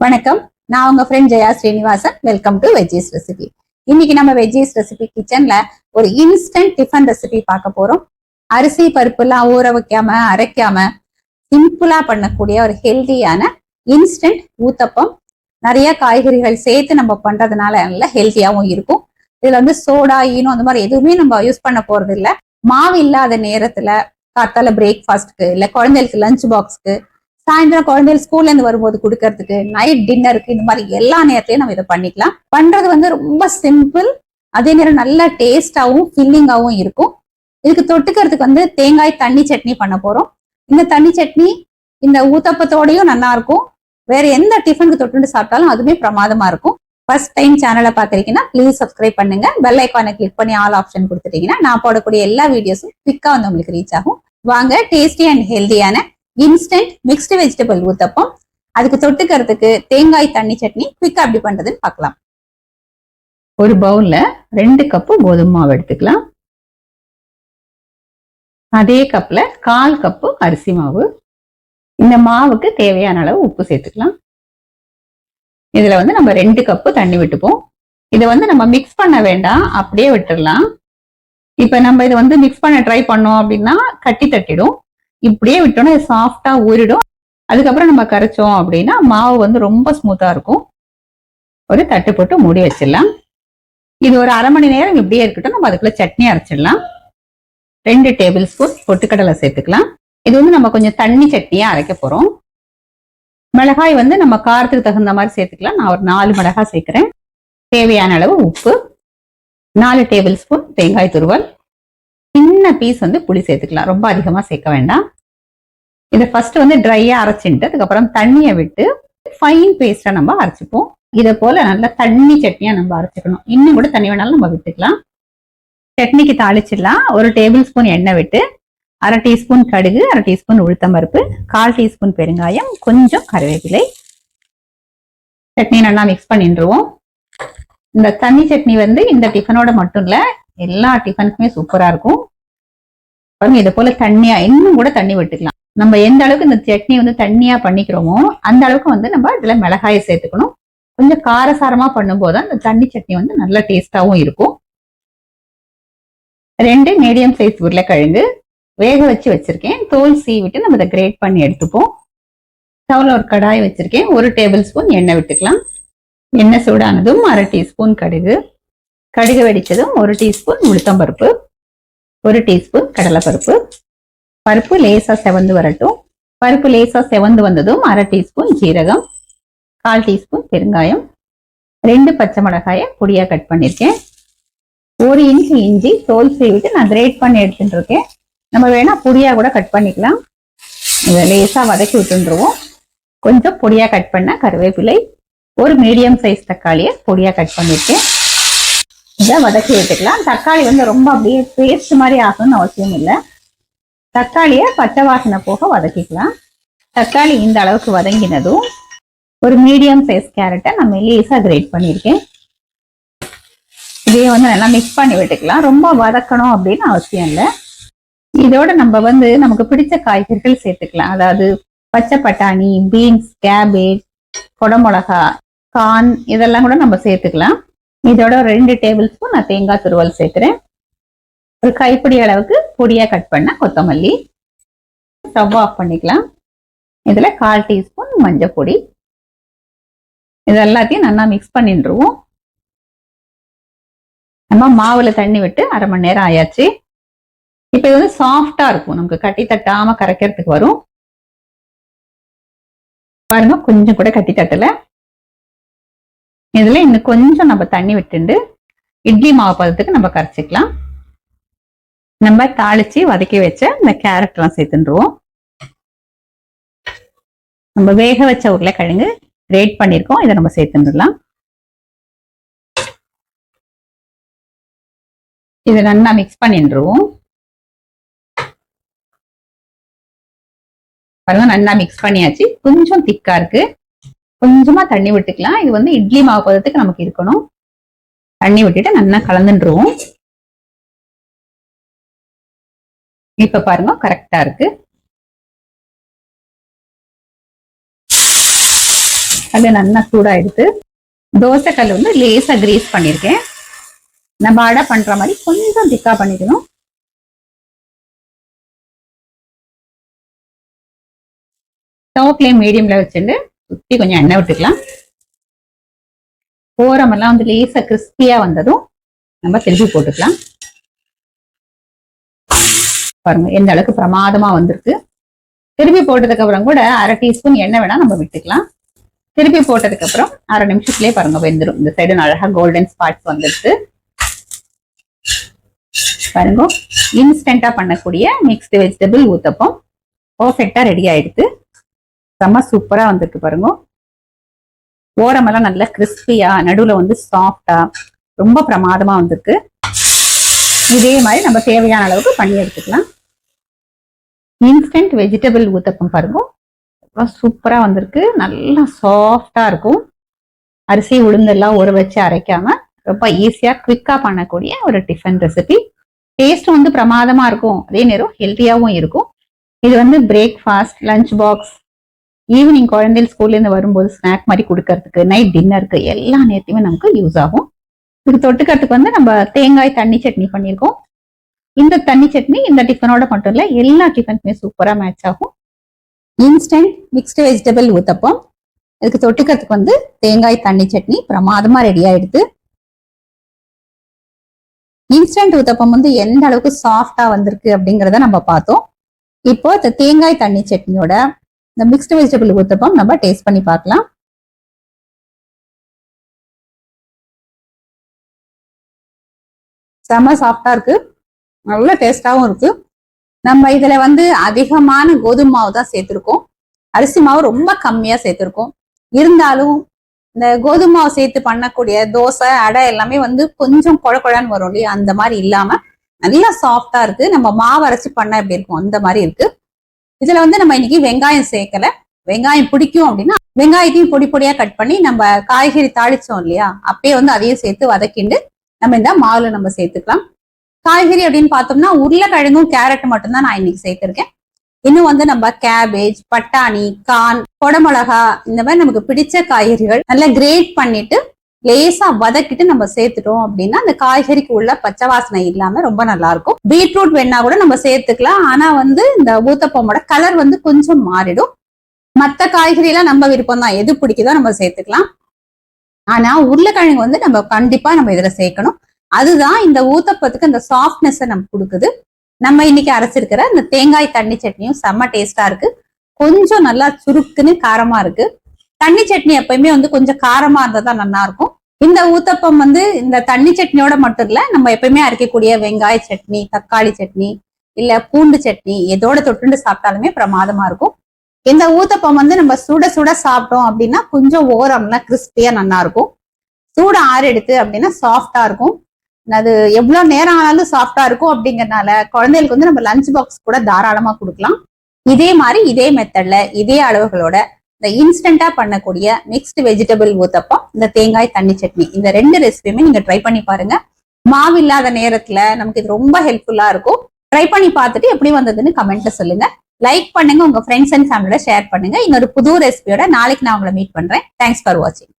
வணக்கம். நான் உங்க friend Jaya Srinivasan. Welcome to veggies recipe. இன்னைக்கு நம்ம வெஜ்ஜீஸ் ரெசிபி கிச்சன்ல ஒரு இன்ஸ்டன்ட் டிஃபன் ரெசிபி பார்க்க போறோம். அரிசி பருப்பு எல்லாம் ஊற வைக்காம அரைக்காம சிம்பிளா பண்ணக்கூடிய ஒரு ஹெல்தியான இன்ஸ்டன்ட் ஊத்தப்பம். நிறைய காய்கறிகள் சேர்த்து நம்ம பண்றதுனால நல்ல ஹெல்த்தியாவும் இருக்கும். இதுல வந்து சோடா ஈனோ அந்த மாதிரி எதுவுமே நம்ம யூஸ் பண்ண போறது இல்லை. மாவு இல்லாத நேரத்துல காத்தால பிரேக்ஃபாஸ்ட்க்கு இல்ல குழந்தைகளுக்கு லஞ்ச் பாக்ஸ்க்கு, சாயந்தரம் குழந்தைகள் ஸ்கூல்ல இருந்து வரும்போது கொடுக்கறதுக்கு, நைட் டின்னருக்கு, இந்த மாதிரி எல்லா நேரத்தையும் நம்ம இதை பண்ணிக்கலாம். பண்றது வந்து ரொம்ப சிம்பிள், அதே நேரம் நல்ல டேஸ்டாவும் ஃபில்லிங்காவும் இருக்கும். இதுக்கு தொட்டுக்கிறதுக்கு வந்து தேங்காய் தண்ணி சட்னி பண்ண போறோம். இந்த தண்ணி சட்னி இந்த ஊத்தப்பத்தோடையும் நல்லா இருக்கும். வேற எந்த டிஃபனுக்கு தொட்டு சாப்பிட்டாலும் அதுவுமே பிரமாதமா இருக்கும். ஃபர்ஸ்ட் டைம் சேனலை பாத்திருக்கீங்கன்னா ப்ளீஸ் சப்ஸ்கிரைப் பண்ணுங்க. பெல் ஐக்கானை கிளிக் பண்ணி ஆல் ஆப்ஷன் கொடுத்துட்டீங்கன்னா நான் போடக்கூடிய எல்லா வீடியோஸும் குவிக்கா வந்து உங்களுக்கு ரீச் ஆகும். வாங்க, டேஸ்டி அண்ட் ஹெல்தியான இன்ஸ்டன்ட் மிக்ஸ்டு வெஜிடபிள் ஊத்தப்பம், அதுக்கு தொட்டுக்கிறதுக்கு தேங்காய் தண்ணி சட்னி குவிக்கா எப்படி பண்றதுன்னு பார்க்கலாம். ஒரு பவுல்ல 2 கப்பு கோதுமை மாவு எடுத்துக்கலாம். அதே கப்ல 1/4 கப்பு அரிசி மாவு. இந்த மாவுக்கு தேவையான அளவு உப்பு சேர்த்துக்கலாம். இதுல வந்து நம்ம 2 கப்பு தண்ணி விட்டுப்போம். இதை வந்து நம்ம மிக்ஸ் பண்ண வேண்டாம், அப்படியே விட்டுடலாம். இப்ப நம்ம இதை வந்து மிக்ஸ் பண்ண ட்ரை பண்ணோம் அப்படின்னா கட்டி தட்டிடும். இப்படியே விட்டோம்னா சாஃப்டா ஊறிடும். அதுக்கப்புறம் நம்ம கரைச்சோம் அப்படின்னா மாவு வந்து ரொம்ப ஸ்மூத்தா இருக்கும். ஒரு தட்டு போட்டு மூடி வச்சிடலாம். இது ஒரு அரை மணி நேரம் இப்படியே இருக்கட்டும். நம்ம அதுக்குள்ள சட்னி அரைச்சிடலாம். 2 டேபிள் ஸ்பூன் பொட்டுக்கடலை சேர்த்துக்கலாம். இது வந்து நம்ம கொஞ்சம் தண்ணி சட்னியா அரைக்க போறோம். மிளகாய் வந்து நம்ம காரத்துக்கு தகுந்த மாதிரி சேர்த்துக்கலாம். நான் ஒரு 4 மிளகாய் சேர்க்கிறேன். தேவையான அளவு உப்பு, 4 டேபிள் ஸ்பூன் தேங்காய் துருவல், சின்ன பீஸ் வந்து புளி சேர்த்துக்கலாம். ரொம்ப அதிகமா சேர்க்க வேண்டாம். இதை ஃபர்ஸ்ட் வந்து ட்ரையா அரைச்சிட்டு அதுக்கப்புறம் தண்ணியை விட்டு ஃபைன் பேஸ்டா நம்ம அரைச்சிப்போம். இதை போல நல்லா தண்ணி சட்னியா நம்ம அரைச்சிக்கணும். இன்னும் கூட தண்ணி வேணாலும் நம்ம விட்டுக்கலாம். சட்னிக்கு தாளிச்சிடலாம். ஒரு டேபிள் ஸ்பூன் எண்ணெய் விட்டு 1/2 டீஸ்பூன் கடுகு, 1/2 டீஸ்பூன் உளுத்தம் பருப்பு, 1/4 டீஸ்பூன் பெருங்காயம், கொஞ்சம் கருவேப்பிலை. சட்னி நல்லா மிக்ஸ் பண்ணிடுவோம். இந்த தண்ணி சட்னி வந்து இந்த டிஃபனோட மட்டும் இல்ல, எல்லா டிஃபனுக்குமே சூப்பரா இருக்கும். இதை போல தண்ணியா இன்னும் கூட தண்ணி விட்டுக்கலாம். நம்ம எந்த அளவுக்கு இந்த சட்னி வந்து தண்ணியா பண்ணிக்கிறோமோ அந்த அளவுக்கு வந்து நம்ம இதுல மிளகாயை சேர்த்துக்கணும். கொஞ்சம் காரசாரமா பண்ணும்போது அந்த தண்ணி சட்னி வந்து நல்ல டேஸ்டாவும் இருக்கும். 2 மீடியம் சைஸ் உருளைக்கிழங்கு வேக வச்சு வச்சிருக்கேன். தோல் சீவிட்டு நம்ம இதை கிரேட் பண்ணி எடுத்துப்போம். ஸ்டவ்ல ஒரு கடாய் வச்சிருக்கேன். 1 டேபிள் ஸ்பூன் எண்ணெய் விட்டுக்கலாம். எண்ணெய் சூடானதும் 1/2 டீஸ்பூன் கடுகு, கடுகு வெடிச்சதும் 1 டீஸ்பூன் உளுத்தம் பருப்பு, 1 டீஸ்பூன் கடலைப்பருப்பு. பருப்பு லேசா செவந்து வரட்டும். பருப்பு லேசா செவந்து வந்ததும் 1/2 டீஸ்பூன் ஜீரகம், 1/4 டீஸ்பூன் பெருங்காயம், 2 பச்சை மிளகாயை பொடியா கட் பண்ணிருக்கேன். 1 இன்ச் இஞ்சி தோல் சீவிட்டு நான் கிரேட் பண்ணி எடுத்துட்டு இருக்கேன். நம்ம வேணா பொடியா கூட கட் பண்ணிக்கலாம். இதை லேசா வதக்கி விட்டுருவோம். கொஞ்சம் பொடியா கட் பண்ண கருவேப்பிலை, 1 மீடியம் சைஸ் தக்காளியை பொடியா கட் பண்ணிருக்கேன். இதை வதக்கி விட்டுக்கலாம். தக்காளி வந்து ரொம்ப அப்படியே பேஸ்ட் மாதிரி ஆகணும்னு அவசியம் இல்லை. தக்காளியை பச்சை வாசனை போக வதக்கிக்கலாம். தக்காளி இந்த அளவுக்கு வதங்கினதும் ஒரு மீடியம் சைஸ் கேரட்டை நான் மெல்லிசா கிரேட் பண்ணியிருக்கேன். இதையே வந்து நல்லா மிக்ஸ் பண்ணி விட்டுக்கலாம். ரொம்ப வதக்கணும் அப்படின்னு அவசியம் இல்லை. இதோட நம்ம வந்து நமக்கு பிடிச்ச காய்கறிகள் சேர்த்துக்கலாம். அதாவது பச்சை பட்டாணி, பீன்ஸ், கேபேஜ், கொடமிளகா, கார்ன் இதெல்லாம் கூட நம்ம சேர்த்துக்கலாம். இதோட 2 டேபிள் ஸ்பூன் நான் தேங்காய் துருவல் சேர்க்கிறேன். ஒரு கைப்பிடி அளவுக்கு பொடியா கட் பண்ண கொத்தமல்லி. ஸ்டவ் ஆஃப் பண்ணிக்கலாம். இதுல 1/4 டீஸ்பூன் மஞ்சள் பொடி. இது எல்லாத்தையும் நல்லா மிக்ஸ் பண்ணிடுவோம். நம்ம மாவுல தண்ணி விட்டு அரை மணி நேரம் ஆயாச்சு. இப்ப இது வந்து சாஃப்டா இருக்கும். நமக்கு கட்டி தட்டாம கரைக்கிறதுக்கு வரும். பாருங்க, கொஞ்சம் கூட கட்டி தட்டல. இதுல இன்னும் கொஞ்சம் நம்ம தண்ணி விட்டுண்டு இட்லி மாவு பதத்துக்கு நம்ம கரைச்சிக்கலாம். நம்ம தாளிச்சு வதக்கி வச்ச இந்த கேரட் எல்லாம் சேர்த்துருவோம். நம்ம வேக வச்ச உருளைக்கிழங்கு கிரேட் பண்ணிருக்கோம். இதை நம்ம சேர்த்துடலாம். இதை நல்லா மிக்ஸ் பண்ணிடுவோம். பாருங்க, நல்லா மிக்ஸ் பண்ணியாச்சு. கொஞ்சம் திக்கா இருக்கு. கொஞ்சமா தண்ணி விட்டுக்கலாம். இது வந்து இட்லி மாவு பதத்துக்கு நமக்கு இருக்கணும். தண்ணி விட்டுட்டு நல்லா கலந்துருவோம். இப்ப பாருங்க, கரெக்டா இருக்கு. கல் நல்லா சூடாயிடுத்து. தோசை கல் வந்து லேசா கிரீஸ் பண்ணியிருக்கேன். நம்ம அடை பண்ற மாதிரி கொஞ்சம் திக்கா பண்ணிக்கணும். ஸ்டவ் ஃப்ளேம் மீடியம்ல வச்சுட்டு சுத்தி கொஞ்சம் எண்ணெய் விட்டுக்கலாம். ஓரமெல்லாம் வந்து லேசா கிறிஸ்பியா வந்ததும் நம்ம திருப்பி போட்டுக்கலாம். பாருங்க எந்த அளவுக்கு பிரமாதமா வந்திருக்கு. திருப்பி போட்டதுக்கு அப்புறம் கூட 1/2 டீஸ்பூன் எண்ணெய் வேணா நம்ம விட்டுக்கலாம். திருப்பி போட்டதுக்கு அப்புறம் 1/2 நிமிஷத்துலயே பாருங்க வெந்துடும். இந்த சைடு அழகா கோல்டன் ஸ்பாட்ஸ் வந்துருக்கு பாருங்க. இன்ஸ்டன்டா பண்ணக்கூடிய மிக்ஸ்டு வெஜிடபிள் ஊத்தப்பம் பர்ஃபெக்டா ரெடி ஆயிடுது. செம்ம சூப்பரா வந்திருக்கு பாருங்க. ஓரமெல்லாம் நல்லா கிறிஸ்பியா, நடுவுல வந்து சாஃப்டா ரொம்ப பிரமாதமா வந்திருக்கு. இதே மாதிரி நம்ம தேவையான அளவுக்கு பண்ணி எடுத்துக்கலாம். இன்ஸ்டன்ட் வெஜிடபிள் ஊத்தப்பம் பாருங்க சூப்பரா வந்திருக்கு. நல்லா சாஃப்டா இருக்கும். அரிசி உளுந்தெல்லாம் ஊற வச்சு அரைக்காம ரொம்ப ஈஸியா குவிக்கா பண்ணக்கூடிய ஒரு டிஃபன் ரெசிபி. டேஸ்ட் வந்து பிரமாதமா இருக்கும், அதே நேரம் ஹெல்த்தியாவும் இருக்கும். இது வந்து பிரேக்ஃபாஸ்ட், லஞ்ச் பாக்ஸ், ஈவினிங் குழந்தைகள் ஸ்கூல்ல இருந்து வரும்போது ஸ்நாக் மாதிரி கொடுக்கறதுக்கு, நைட் டின்னருக்கு எல்லா நேரத்தையுமே நமக்கு யூஸ் ஆகும். இதுக்கு தொட்டுக்கிறதுக்கு வந்து நம்ம தேங்காய் தண்ணி சட்னி பண்ணியிருக்கோம். இந்த தண்ணி சட்னி இந்த டிஃபனோட மட்டும் இல்ல, எல்லா டிஃபனுக்குமே சூப்பரா மேட்ச் ஆகும். Instant mixed vegetable uttapam. இதுக்கு தொட்டுக்கிறதுக்கு வந்து தேங்காய் தண்ணி சட்னி பிரமாதமா ரெடி ஆயிடுது. இன்ஸ்டன்ட் ஊத்தப்பம் வந்து எந்த அளவுக்கு சாஃப்டா வந்திருக்கு அப்படிங்கிறத நம்ம பார்த்தோம். இப்போ இந்த தேங்காய் தண்ணி சட்னியோட இந்த மிக்ஸ்டு வெஜிடபிள் ஊத்தப்பம் நம்ம டேஸ்ட் பண்ணி பார்க்கலாம். செம சாஃப்டா இருக்கு, நல்ல டேஸ்டாவும் இருக்கு. நம்ம இதுல வந்து அதிகமான கோதுமை மாவு தான் சேர்த்திருக்கோம். அரிசி மாவு ரொம்ப கம்மியா சேர்த்திருக்கோம். இருந்தாலும் இந்த கோதுமை மாவு சேர்த்து பண்ணக்கூடிய தோசை, அடை எல்லாமே வந்து கொஞ்சம் குழ குழன்னு வரும் இல்லையா, அந்த மாதிரி இல்லாம நல்லா சாஃப்டா இருக்கு. நம்ம மாவு அரைச்சு பண்ண எப்படி இருக்கும் அந்த மாதிரி இருக்கு. இதுல வந்து நம்ம இன்னைக்கு வெங்காயம் சேர்க்கல. வெங்காயம் பிடிக்கும் அப்படின்னா வெங்காயத்தையும் பொடி பொடியா கட் பண்ணி நம்ம காய்கறி தாளிச்சோம் இல்லையா, அப்பயே வந்து அதையும் சேர்த்து வதக்கிண்டு நம்ம இந்த மாவுல நம்ம சேர்த்துக்கலாம். காய்கறி அப்படின்னு பார்த்தோம்னா உருளைக்கிழங்கும் கேரட் மட்டும்தான் நான் இன்னைக்கு சேர்த்திருக்கேன். இன்னும் வந்து நம்ம கேபேஜ், பட்டாணி, கார்ன், கொடமிளகா இந்த மாதிரி நமக்கு பிடிச்ச காய்கறிகள் நல்லா கிரேட் பண்ணிட்டு லேசா வதக்கிட்டு நம்ம சேர்த்துட்டோம் அப்படின்னா அந்த காய்கறிக்கு உள்ள பச்சை வாசனை இல்லாம ரொம்ப நல்லா இருக்கும். பீட்ரூட் வேணா கூட நம்ம சேர்த்துக்கலாம். ஆனா வந்து இந்த ஊத்தப்பமோட கலர் வந்து கொஞ்சம் மாறிடும். மற்ற காய்கறி எல்லாம் நம்ம விருப்பம் தான், எது பிடிக்குதோ நம்ம சேர்த்துக்கலாம். ஆனா உருளைக்கிழங்கு வந்து நம்ம கண்டிப்பா நம்ம இதுல சேர்க்கணும். அதுதான் இந்த ஊத்தப்பத்துக்கு இந்த சாஃப்ட்னஸ் நமக்கு கொடுக்குது. நம்ம இன்னைக்கு அரைச்சிருக்கிற இந்த தேங்காய் தண்ணி சட்னியும் செம்ம டேஸ்டா இருக்கு. கொஞ்சம் நல்லா சுருக்குன்னு காரமா இருக்கு. தண்ணி சட்னி எப்பயுமே வந்து கொஞ்சம் காரமா இருந்தா நல்லா இருக்கும். இந்த ஊத்தப்பம் வந்து இந்த தண்ணி சட்னியோட மட்டும் இல்ல, நம்ம எப்பயுமே அரைக்கக்கூடிய வெங்காய சட்னி, தக்காளி சட்னி, இல்ல பூண்டு சட்னி எதோட தொட்டுண்டு சாப்பிட்டாலுமே பிரமாதமா இருக்கும். இந்த ஊத்தப்பம் வந்து நம்ம சுட சுட சாப்பிட்டோம் அப்படின்னா கொஞ்சம் ஓரம்லாம் கிறிஸ்பியா நல்லா இருக்கும். சூட ஆறு எடுத்து அப்படின்னா சாஃப்டா இருக்கும். அது எவ்வளவு நேரம் ஆனாலும் சாஃப்டா இருக்கும். அப்படிங்கறதுனால குழந்தைகளுக்கு வந்து நம்ம லஞ்ச் பாக்ஸ் கூட தாராளமா கொடுக்கலாம். இதே மாதிரி இதே மெத்தட்ல இதே அளவுகளோட இந்த இன்ஸ்டன்டா பண்ணக்கூடிய மிக்ஸ்டு வெஜிடபிள் ஊத்தப்பம், இந்த தேங்காய் தண்ணி சட்னி, இந்த 2 ரெசிபியுமே நீங்க ட்ரை பண்ணி பாருங்க. மாவு இல்லாத நேரத்துல நமக்கு இது ரொம்ப ஹெல்ப்ஃபுல்லா இருக்கும். ட்ரை பண்ணி பார்த்துட்டு எப்படி வந்ததுன்னு கமெண்ட்ல சொல்லுங்க. லைக் பண்ணுங்க, உங்க ஃப்ரெண்ட்ஸ் அண்ட் ஃபேமிலியோட ஷேர் பண்ணுங்க. இன்னொரு புது ரெசிபியோட நாளைக்கு நான் உங்களை மீட் பண்றேன். தேங்க்ஸ் ஃபார் வாட்சிங்.